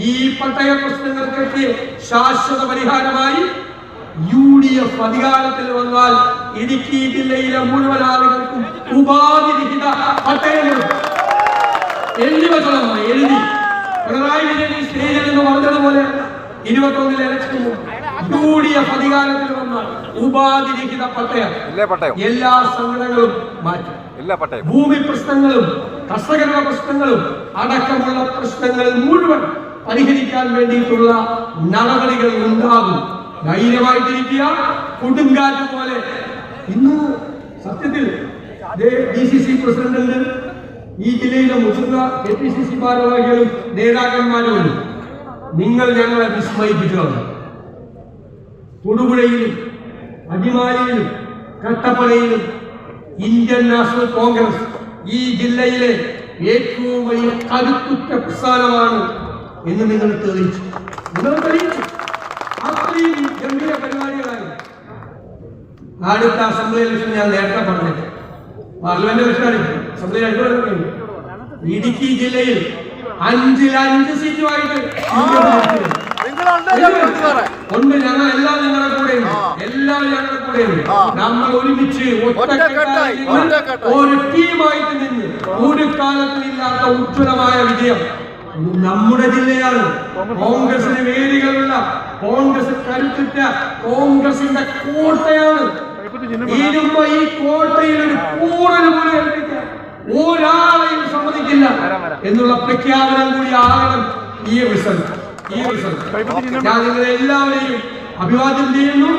ഈ പട്ടയ പ്രശ്നങ്ങൾക്ക് ശാശ്വത പരിഹാരമായി UDF അധികാരത്തിൽ വന്നാൽ ഇടുക്കി ജില്ലയിലെ മുഴുവൻ ആളുകൾക്കും ഉപാധിരഹിത പട്ടയങ്ങൾ എഴുതി പിണറായി വിജയൻ സ്റ്റേജിൽ നിന്ന് പറഞ്ഞതുപോലെ 21 ഇലക്ഷനിൽ UDF അധികാരത്തിൽ വന്നാൽ ഉപാധിരഹിത പട്ടയം എല്ലാ സംഘടനകളും മാറ്റും. ഭൂമി പ്രശ്നങ്ങളും കർഷകരുടെ പ്രശ്നങ്ങളും അടക്കമുള്ള പ്രശ്നങ്ങൾ മുഴുവൻ പരിഹരിക്കാൻ വേണ്ടിയിട്ടുള്ള നടപടികൾ ഉണ്ടാകും. ധൈര്യമായിട്ടിരിക്കുക. കൊടുങ്കാറ്റ് പോലെ ഇന്ന് സത്യത്തിൽ DCC പ്രസിഡന്റ് ഈ ജില്ലയിലെ മുതിർന്ന KPCC ഭാരവാഹികളും നേതാക്കന്മാരും നിങ്ങൾ ഞങ്ങളെ വിസ്മയിപ്പിച്ചു. തൊടുപുഴയിലും അടിമാലിയിലും കട്ടപ്പനയിലും ഇന്ത്യൻ നാഷണൽ കോൺഗ്രസ് ഈ ജില്ലയിലെ ഏറ്റവും വലിയ കരുത്തുറ്റ പ്രസ്ഥാനമാണ് എന്ന് നിങ്ങൾ തെളിയിച്ചു. അത്രയും ഗംഭീര പരിപാടികളായി. അടുത്ത അസംബ്ലി ഇലക്ഷൻ ഞാൻ നേരത്തെ പറഞ്ഞത് പാർലമെന്റ് ഇലക്ഷനാണ്. അസംബ്ലി 2 കൊല്ലം കഴിഞ്ഞു. ഇടുക്കി ജില്ലയിൽ 5-ൽ 5 സീറ്റുമായിട്ട് ഉണ്ട്. ഞങ്ങൾ എല്ലാം നിങ്ങളുടെ കൂടെയുണ്ട്. എല്ലാവരും ഞങ്ങളുടെ കൂടെയുണ്ട്. നമ്മൾ ഒരുമിച്ച് ഒരു ടീമായിട്ട് നിന്ന് ഒരു കാലത്തും ഇല്ലാത്ത ഉജ്ജ്വലമായ വിജയം നമ്മുടെ ജില്ലയാണ്. കോൺഗ്രസിന് വേദികളുള്ള, കോൺഗ്രസ് കരുത്തുറ്റ കോൺഗ്രസിന്റെ കോട്ടയാണ്. ഈ കോട്ടയിൽ ഒരു പൂർണ്ണ പോലെ ഒരാളെയും സമ്മതിക്കില്ല എന്നുള്ള പ്രഖ്യാപനം കൂടി ആകണം ഈ റിസൾട്ട്. ഞാൻ നിങ്ങളെ എല്ലാവരെയും അഭിവാദ്യം ചെയ്യുന്നു.